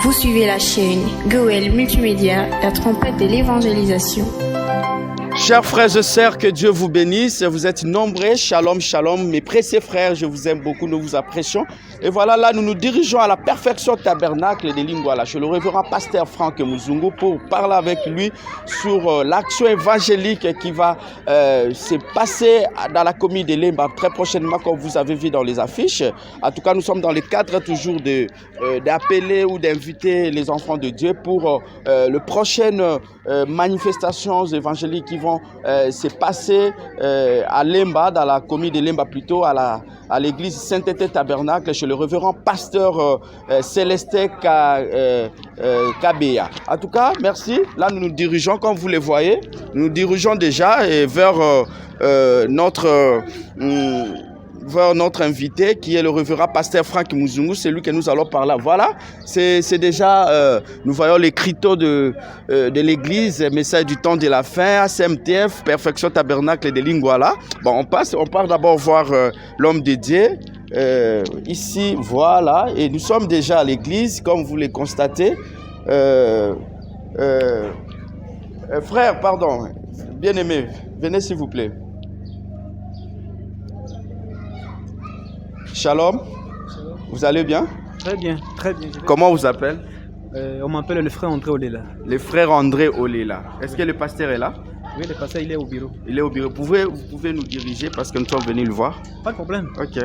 Vous suivez la chaîne Goël Multimédia, la trompette de l'évangélisation. Chers frères et sœurs, que Dieu vous bénisse. Vous êtes nombreux. Shalom, shalom. Mes précieux frères, je vous aime beaucoup, nous vous apprécions. Et voilà, là, nous nous dirigeons à la Perfection Tabernacle de Lingwala, chez le révérend pasteur Franck Muzungu, pour parler avec lui sur l'action évangélique qui va se passer dans la commune de Lemba très prochainement, comme vous avez vu dans les affiches. En tout cas, nous sommes dans le cadre toujours d'appeler ou d'inviter les enfants de Dieu pour les prochaines manifestations évangéliques qui vont se passer à Lemba, dans la commune de Lemba plutôt, à l'église Saint-Étienne Tabernacle, chez le révérend pasteur Célestin Kabea. En tout cas, merci. Là, nous nous dirigeons, comme vous le voyez, nous nous dirigeons déjà vers notre invité qui est le révérend pasteur Franck Muzungu, c'est lui que nous allons parler. Voilà, c'est déjà, nous voyons les criteaux de l'église, message du temps de la fin, CMTF, Perfection Tabernacle de Lingwala. Bon, on part d'abord voir l'homme de Dieu. Ici, voilà, et nous sommes déjà à l'église, comme vous le constatez. Frère, pardon, bien-aimé, venez s'il vous plaît. Shalom. Shalom. Vous allez bien? Très bien, très bien. Comment on vous appelle? On m'appelle le frère André Olela. Le frère André Olela. Est-ce que le pasteur est là? Oui, le pasteur, il est au bureau. Il est au bureau. Vous pouvez nous diriger parce que nous sommes venus le voir? Pas de problème. Ok.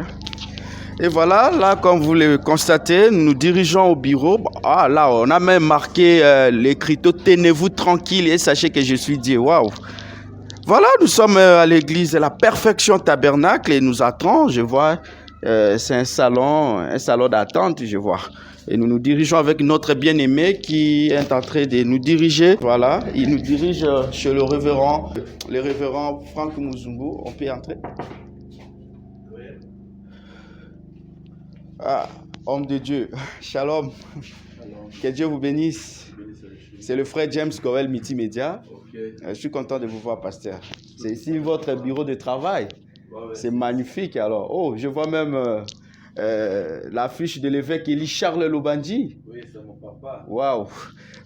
Et voilà, là, comme vous le constatez, nous nous dirigeons au bureau. Ah, là, on a même marqué l'écriteau « Tenez-vous tranquille et sachez que je suis Dieu ». Waouh! Voilà, nous sommes à l'église de la Perfection Tabernacle et nous attendons, je vois... c'est un salon d'attente, je vois. Et nous nous dirigeons avec notre bien-aimé qui est en train de nous diriger. Voilà, il nous dirige chez le révérend Franck Muzungu. On peut entrer? Oui. Ah, homme de Dieu, shalom. Shalom. Que Dieu vous bénisse. C'est le frère James Goël Multimédia. Okay. Je suis content de vous voir, pasteur. C'est ici votre bureau de travail. Ouais. C'est magnifique alors. Oh, je vois même l'affiche de l'évêque Élie Charles Lobandji. Oui, c'est mon papa. Waouh.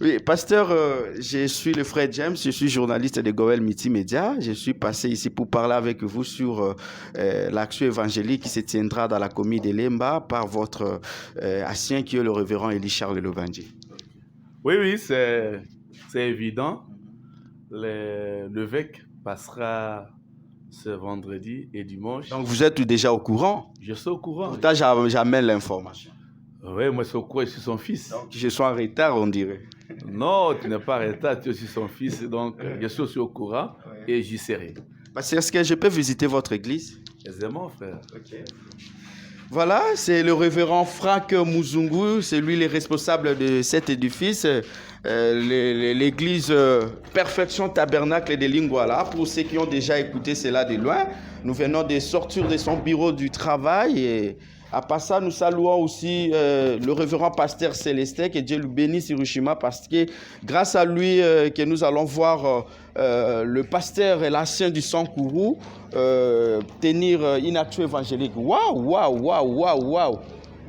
Oui, pasteur, je suis le frère James, je suis journaliste de Goël Multimédia. Je suis passé ici pour parler avec vous sur l'action évangélique qui se tiendra dans la commune de Lemba par votre ancien qui est le révérend Élie Charles Lobandji. Oui, c'est évident. L'évêque passera ce vendredi et dimanche. Donc vous êtes déjà au courant? Je suis au courant. Pourtant, j'amène l'information. Oui, moi je suis au courant, je suis son fils. Donc je suis en retard, on dirait. Non, tu n'es pas en retard, tu es aussi son fils. Donc je suis aussi au courant et j'y serai. Est-ce que je peux visiter votre église? Aisément, frère. Ok. Voilà, c'est le révérend Franck Muzungu, c'est lui le responsable de cet édifice, l'église Perfection Tabernacle de Lingwala. Pour ceux qui ont déjà écouté cela de loin, nous venons de sortir de son bureau du travail et à part ça, nous saluons aussi le révérend pasteur Célestin, que Dieu le bénisse Hiroshima, parce que grâce à lui que nous allons voir le pasteur et l'ancien du Sankourou tenir une action évangélique. Waouh!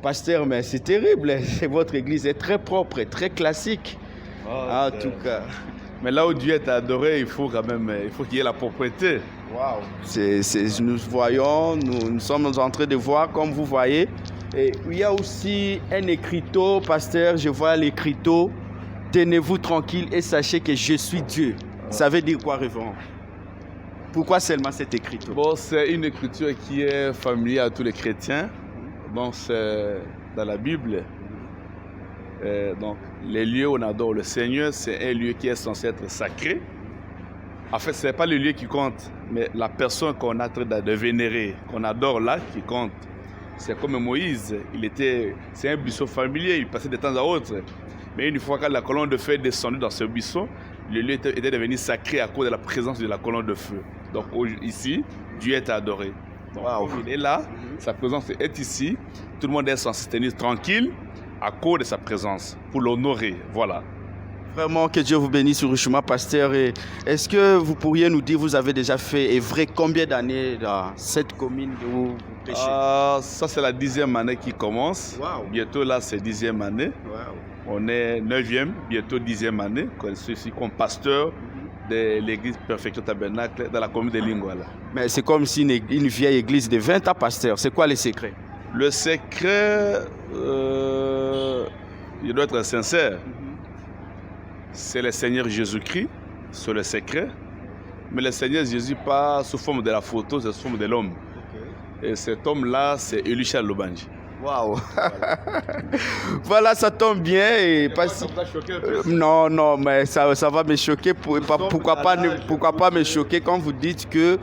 Pasteur, mais c'est terrible, votre église est très propre et très classique. En tout cas. Mais là où Dieu est adoré, il faut qu'il y ait la propreté. Waouh! Nous voyons, nous sommes en train de voir, comme vous voyez. Et il y a aussi un écriteau, pasteur, je vois l'écriteau. Tenez-vous tranquille et sachez que je suis Dieu. Ça veut dire quoi, révérend? Pourquoi seulement cet écriteau? Bon, c'est une écriture qui est familière à tous les chrétiens. Donc, c'est dans la Bible. Donc, les lieux où on adore le Seigneur, c'est un lieu qui est censé être sacré. En fait, ce n'est pas le lieu qui compte, mais la personne qu'on a train de vénérer, qu'on adore là, qui compte. C'est comme Moïse, c'est un buisson familier, il passait de temps à autre. Mais une fois que la colonne de feu est descendue dans ce buisson, le lieu était devenu sacré à cause de la présence de la colonne de feu. Donc ici, Dieu est adoré. Donc, il est là, sa présence est ici, tout le monde est censé se tenir tranquille à cause de sa présence, pour l'honorer, voilà. Vraiment, que Dieu vous bénisse, Hiroshima, pasteur. Et est-ce que vous pourriez nous dire, vous avez déjà fait œuvrer combien d'années dans cette commune où vous péchez? Ça, c'est la 10e année qui commence. Wow. Bientôt, là, c'est 10e année. Wow. On est 9e, bientôt 10e année, ici comme pasteur de l'église Perfection Tabernacle dans la commune de Lingwala. Mais c'est comme si une vieille église de 20 ans, pasteur. C'est quoi les secrets? Le secret, il doit être sincère. C'est le Seigneur Jésus-Christ, c'est le secret. Mais le Seigneur Jésus pas sous forme de la photo, c'est sous forme de l'homme. Et cet homme-là, c'est Elisha Lobanji. Waouh! Voilà, ça tombe bien. Et non, non, mais ça va me choquer. Pourquoi pas me choquer quand vous dites que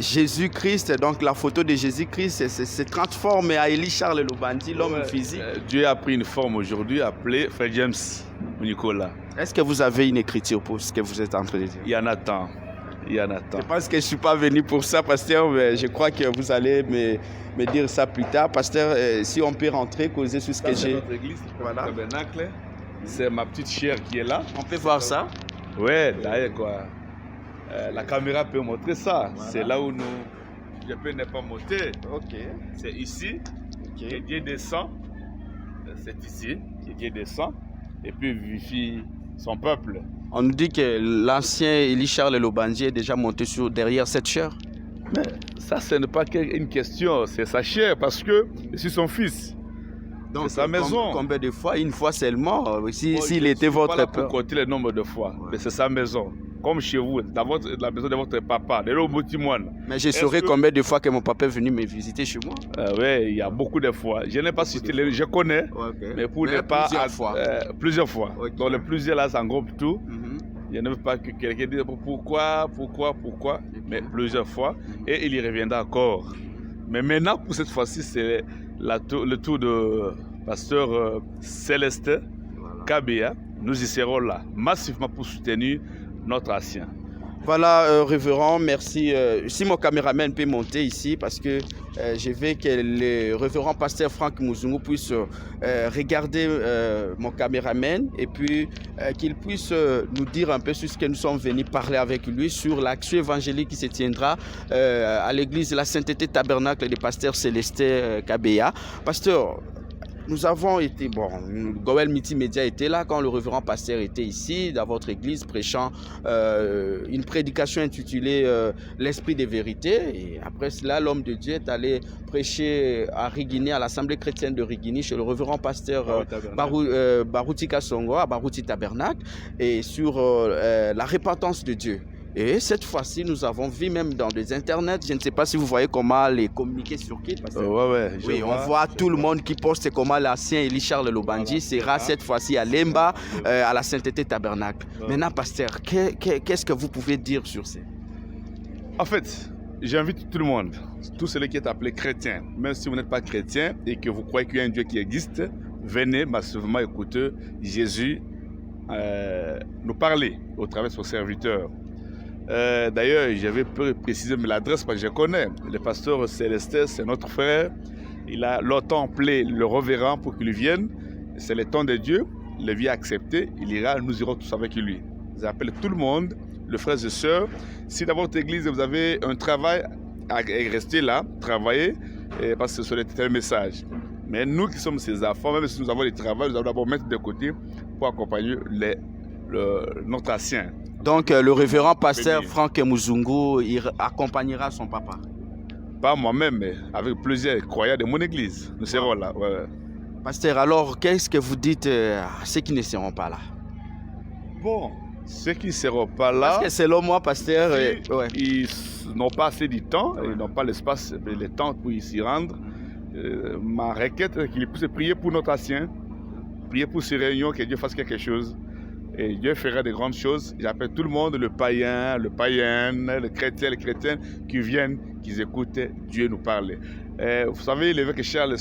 Jésus-Christ, donc la photo de Jésus-Christ, se transforme à Elisha Lobanji, l'homme physique. Dieu a pris une forme aujourd'hui appelée Frère James Nicolas. Est-ce que vous avez une écriture pour ce que vous êtes en train de dire? Il y en a tant. Il y en a tant. Je pense que je ne suis pas venu pour ça, pasteur, mais je crois que vous allez me dire ça plus tard. Pasteur, si on peut rentrer, causer sur ce que j'ai. Notre église, voilà. Tabernacle. C'est ma petite chère qui est là. On peut voir ça? Ouais, d'ailleurs, quoi. La caméra peut montrer ça. Voilà. C'est là où je peux ne pas monter. Ok. C'est ici que Dieu descend. C'est ici que Dieu descend. Et puis vivifie son peuple. On nous dit que l'ancien Elisha Lobanji est déjà monté derrière cette chair. Mais ça, ce n'est pas une question, c'est sa chair parce que je suis son fils. Donc, c'est sa maison. Combien de fois? Une fois seulement? S'il était votre père. Je ne peux pas compter le nombre de fois, mais c'est sa maison. Comme chez vous, dans la maison de votre papa, de l'Obotimoine. Mais je saurais combien de fois que mon papa est venu me visiter chez moi? Oui, il y a beaucoup de fois. Je n'ai pas cité, je connais, mais pour ne pas. Plusieurs fois. Okay. Donc, les plusieurs là, ça englobe tout. Je ne veux pas que quelqu'un dise pourquoi, mais plusieurs fois. Et il y reviendra encore. Mais maintenant, pour cette fois-ci, c'est le tour de pasteur Célestin Kabea. Nous y serons là, massivement pour soutenir notre ancien. Voilà, révérend, merci. Si mon caméraman peut monter ici, parce que je veux que le révérend pasteur Franck Muzungu puisse regarder mon caméraman et puis qu'il puisse nous dire un peu sur ce que nous sommes venus parler avec lui, sur l'action évangélique qui se tiendra à l'église de la Sainteté Tabernacle de pasteur Célestin Kabea. Pasteur, nous avons été, Goël Multimédia était là quand le révérend pasteur était ici, dans votre église, prêchant une prédication intitulée L'Esprit des vérités. Et après cela, l'homme de Dieu est allé prêcher à Rigini, à l'Assemblée chrétienne de Rigini, chez le révérend pasteur Barouti Kasongo, à Barouti Tabernacle, et sur la repentance de Dieu. Et cette fois-ci, nous avons vu même dans des internets, je ne sais pas si vous voyez comment les communiquer sur qui. Oui, on voit tout le monde qui poste comment l'ancien Elisha Lobanji sera cette fois-ci à Lemba, à la Sainteté Tabernacle. Maintenant, pasteur, qu'est-ce que vous pouvez dire sur ça? En fait, j'invite tout le monde, tout celui qui est appelé chrétien, même si vous n'êtes pas chrétien et que vous croyez qu'il y a un Dieu qui existe, venez massivement écouter Jésus nous parler au travers de son serviteur. D'ailleurs, j'avais précisé l'adresse parce que je connais. Le pasteur Célestin, c'est notre frère. Il a longtemps appelé le révérend pour qu'il vienne. C'est le temps de Dieu. Le vieux a accepté. Il ira, nous irons tous avec lui. J'appelle tout le monde, les frères et sœurs. Si dans votre église, vous avez un travail, à rester là, travailler, parce que ce serait un message. Mais nous qui sommes ses enfants, même si nous avons des travaux, nous allons d'abord mettre de côté pour accompagner notre ancien. Donc, le révérend pasteur Franck Muzungu il accompagnera son papa? Pas moi-même, mais avec plusieurs croyants de mon église. Nous serons là. Ouais. Pasteur, alors, qu'est-ce que vous dites à ceux qui ne seront pas là? Bon, ceux qui ne seront pas là... Parce que selon moi, pasteur... Ils n'ont pas assez de temps, ils n'ont pas l'espace, le temps pour s'y rendre. Ma requête est qu'ils puissent prier pour notre ancien, prier pour ces réunions, que Dieu fasse quelque chose. Et Dieu fera de grandes choses. J'appelle tout le monde, le païen, le païenne, le chrétien, les chrétiens qui viennent, qui écoutent Dieu nous parler. Vous savez, l'évêque Charles,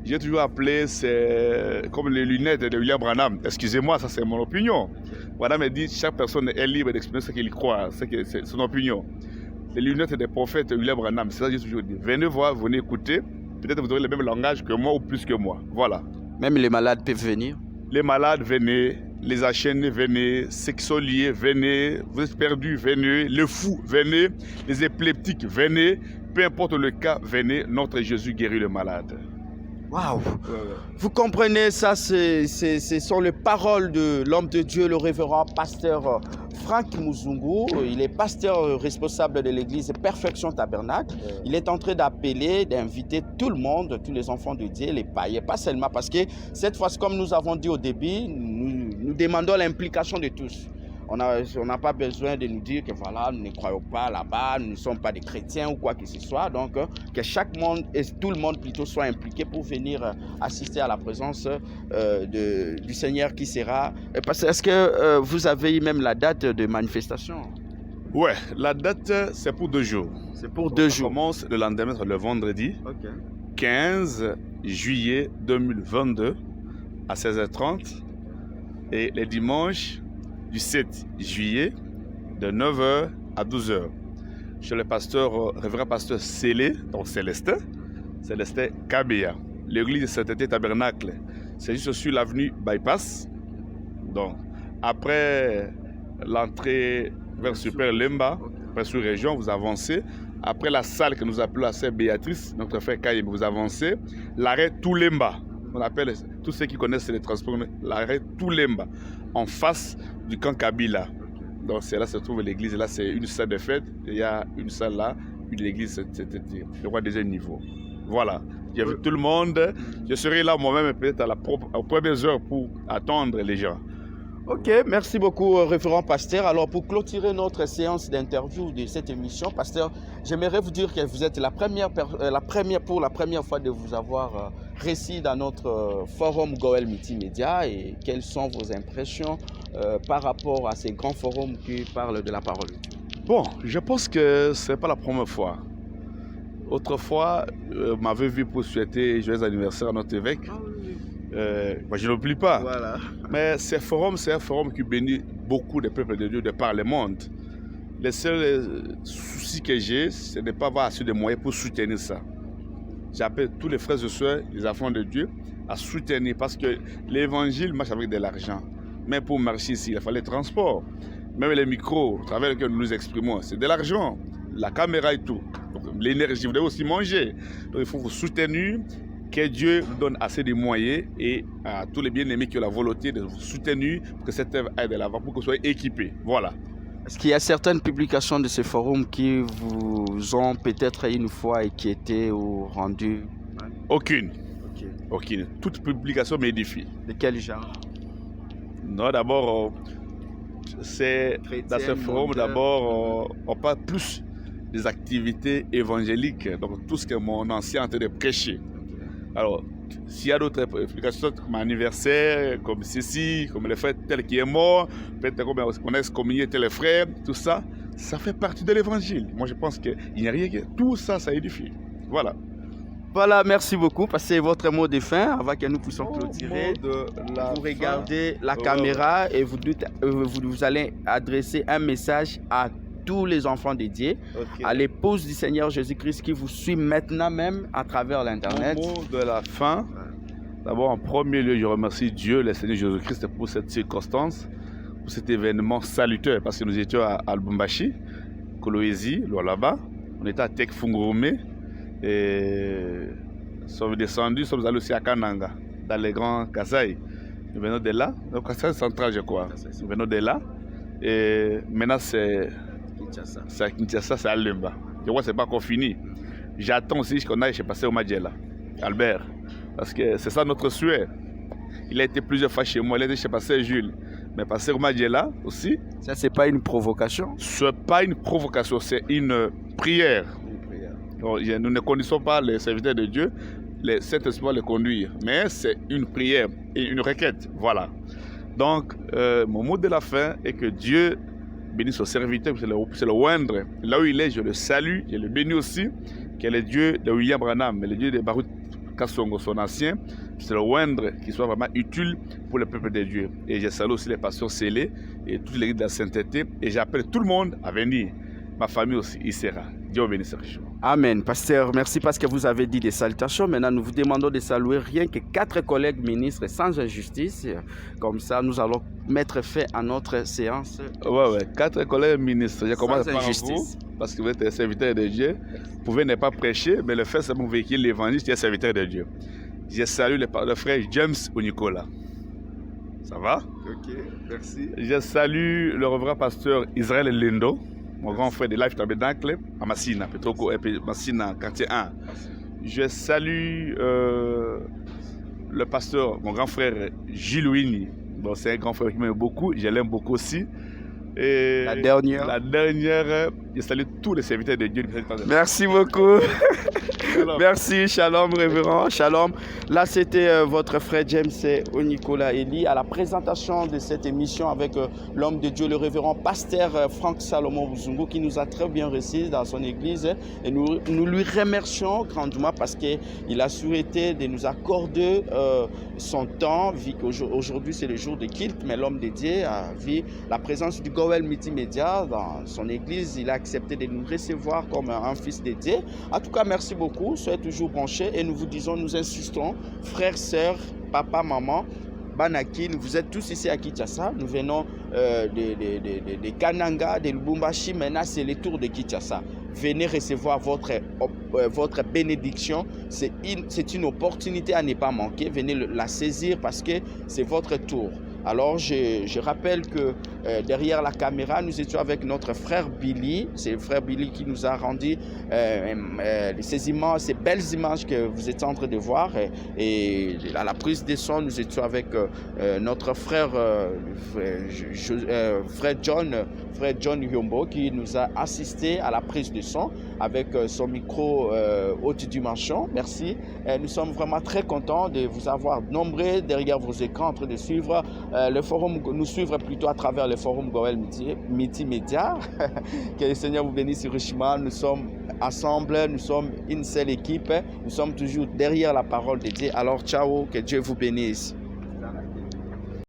j'ai toujours appelé, c'est comme les lunettes de William Branham. Excusez-moi, ça c'est mon opinion. Branham me dit chaque personne est libre d'exprimer ce qu'il croit, c'est son opinion. Les lunettes des prophètes William Branham, c'est ça que j'ai toujours dit. Venez voir, venez écouter. Peut-être vous aurez le même langage que moi ou plus que moi. Voilà. Même les malades peuvent venir? Les malades, venez. Les enchaînés, venez. Ceux qui sont liés, venez. Vous êtes perdus, venez. Les fous, venez. Les épileptiques, venez. Peu importe le cas, venez. Notre Jésus guérit le malade. Waouh! Ouais, ouais. Vous comprenez, ça, ce sont les paroles de l'homme de Dieu, le révérend pasteur Franck Muzungu. Il est pasteur responsable de l'église Perfection Tabernacle. Il est en train d'appeler, d'inviter tout le monde, tous les enfants de Dieu, les païens, pas seulement parce que cette fois, comme nous avons dit au début, nous demandons l'implication de tous. On n'a pas besoin de nous dire que voilà, nous ne croyons pas là-bas, nous ne sommes pas des chrétiens ou quoi que ce soit. Donc, que chaque monde et tout le monde plutôt soit impliqué pour venir assister à la présence du Seigneur qui sera. Est-ce que vous avez même la date de manifestation? Ouais, la date, c'est pour 2 jours. C'est pour 2 Ça jours. commence le lendemain, le vendredi, Ok. 15 juillet 2022 à 16h30 et les dimanches du 7 juillet de 9h à 12h. Chez le pasteur, révérend pasteur Célé, donc Célestin Kabea, l'église de Saint-Étienne Tabernacle. C'est juste sur l'avenue Bypass. Donc, après l'entrée vers Super Lemba, après sur région, vous avancez. Après la salle que nous appelons la sœur Béatrice, notre frère Kaye, vous avancez. L'arrêt Toulemba, on appelle tous ceux qui connaissent les transports, l'arrêt Toulemba, en face du camp Kabila. Donc c'est là se trouve l'église. Là, c'est une salle de fête. Il y a une salle là, une église, je crois, deuxième niveau. Voilà. J'invite tout le monde. Je serai là moi-même peut-être aux premières heures pour attendre les gens. Ok, merci beaucoup, révérend pasteur. Alors, pour clôturer notre séance d'interview de cette émission, pasteur, j'aimerais vous dire que vous êtes la première fois de vous avoir reçu dans notre forum Goël Multimédia. Et quelles sont vos impressions par rapport à ces grands forums qui parlent de la parole? Bon, je pense que ce n'est pas la première fois. Autrefois, on m'avait vu pour souhaiter joyeux anniversaire à notre évêque. Moi, je n'oublie pas. Voilà. Mais c'est un forum qui bénit beaucoup de peuples de Dieu de par le monde. Le seul souci que j'ai, ce n'est pas avoir assez de moyens pour soutenir ça. J'appelle tous les frères et sœurs, les enfants de Dieu, à soutenir parce que l'évangile marche avec de l'argent. Mais pour marcher ici, il fallait le transport. Même les micros, au travers lesquels nous nous exprimons, c'est de l'argent. La caméra et tout. L'énergie, vous devez aussi manger. Donc il faut vous soutenir. Que Dieu nous donne assez de moyens et à tous les bien-aimés qui ont la volonté de vous soutenir pour que cette œuvre aille de l'avant, pour que vous soyez équipés. Voilà. Est-ce qu'il y a certaines publications de ce forum qui vous ont peut-être une fois inquiété ou rendu? Aucune. Ok. Aucune. Toute publication m'édifie. De quel genre? Non, d'abord, c'est dans ce forum, mondial. d'abord, on parle plus des activités évangéliques, donc tout ce que mon ancien est en train de prêcher. Alors, s'il y a d'autres explications comme anniversaire, comme ceci, comme le frère tel qui est mort, peut-être qu'on a excommunié tel frère, tout ça, ça fait partie de l'évangile. Moi, je pense qu'il n'y a rien que tout ça, ça édifie. Voilà. Voilà, merci beaucoup. Passez votre mot de fin avant que nous puissions clôturer. Vous regardez la caméra et vous allez adresser un message à tous les enfants de Dieu, à l'épouse du Seigneur Jésus-Christ qui vous suit maintenant même à travers l'Internet. Au mot de la fin, d'abord en premier lieu, je remercie Dieu, le Seigneur Jésus-Christ, pour cette circonstance, pour cet événement salutaire, parce que nous étions à Lubumbashi, Kolwezi, là-bas, on était à Tek Fungurume, et nous sommes descendus, nous sommes allés aussi à Kananga, dans les grands Kasaï. Nous venons de là, donc Kasaï central, je crois. Nous venons de là, et maintenant c'est à Kinshasa, c'est à Lemba. Je crois que ce n'est pas encore fini. J'attends aussi qu'on aille chez Pasteur Omadjela, Albert, parce que c'est ça notre souhait. Il a été plusieurs fois chez moi, il a été chez Pasteur Jules. Mais Pasteur Omadjela aussi. Ça, ce n'est pas une provocation? Ce n'est pas une provocation, c'est une prière. Donc, nous ne connaissons pas les serviteurs de Dieu, le Saint-Esprit va les conduire. Mais c'est une prière et une requête. Voilà. Donc, mon mot de la fin est que Dieu bénisse son serviteur, c'est le oindre. Là où il est, je le salue, je le bénis aussi, que le Dieu de William Branham, le Dieu de Baruch Kassongo, son ancien, c'est le oindre qui soit vraiment utile pour le peuple de Dieu. Et je salue aussi les pasteurs scellés et toute l'église de la sainteté. Et j'appelle tout le monde à venir. Ma famille aussi y sera. Dieu bénisse richement. Amen. Pasteur, merci parce que vous avez dit des salutations. Maintenant, nous vous demandons de saluer rien que 4 collègues ministres sans injustice. Comme ça, nous allons mettre fin à notre séance. Ouais. 4 collègues ministres. Je commence par injustice. vous, parce que vous êtes serviteur de Dieu. Vous pouvez ne pas prêcher, mais le fait, c'est que vous véhiculez l'évangile, qui est serviteur de Dieu. Je salue le frère James Onicola. Ça va? Ok, merci. Je salue le reverend pasteur Israël Lendo, mon grand frère de Life Tabernacle, à Massina, Petroko, Massina, quartier 1. Je salue le pasteur, mon grand frère Gilles Winnie. Bon, c'est un grand frère qui m'aime beaucoup, je l'aime beaucoup aussi. Et La dernière. Je salue tous les serviteurs de Dieu. Merci beaucoup. Merci, shalom révérend, shalom. Là, c'était votre frère James Onicola Eli à la présentation de cette émission avec l'homme de Dieu, le révérend pasteur Franck Salomon Buzungu, qui nous a très bien reçus dans son église. Et nous lui remercions grandement parce qu'il a souhaité de nous accorder son temps, vu qu'aujourd'hui c'est le jour de culte, mais l'homme de Dieu a vu la présence du Goël Multimédia dans son église. Il a accepté de nous recevoir comme un fils de Dieu. En tout cas, merci beaucoup. Soyez toujours branchés et nous vous disons, nous insistons, frères, sœurs, papa, maman, Banaki, vous êtes tous ici à Kinshasa. Nous venons de Kananga, de Lubumbashi. Maintenant, c'est le tour de Kinshasa. Venez recevoir votre bénédiction. C'est une opportunité à ne pas manquer. Venez la saisir parce que c'est votre tour. Alors, je rappelle que derrière la caméra, nous étions avec notre frère Billy. C'est le frère Billy qui nous a rendu ces belles images que vous êtes en train de voir. Et à la prise des sons, nous étions avec notre frère John Yombo qui nous a assisté à la prise de son avec son micro haute dimension. Merci. Nous sommes vraiment très contents de vous avoir nombreux derrière vos écrans en train de suivre le forum, nous suivre plutôt à travers le forum Goël Multimédia. Que le Seigneur vous bénisse richement. Nous sommes ensemble, nous sommes une seule équipe. Nous sommes toujours derrière la parole de Dieu. Alors, ciao, que Dieu vous bénisse.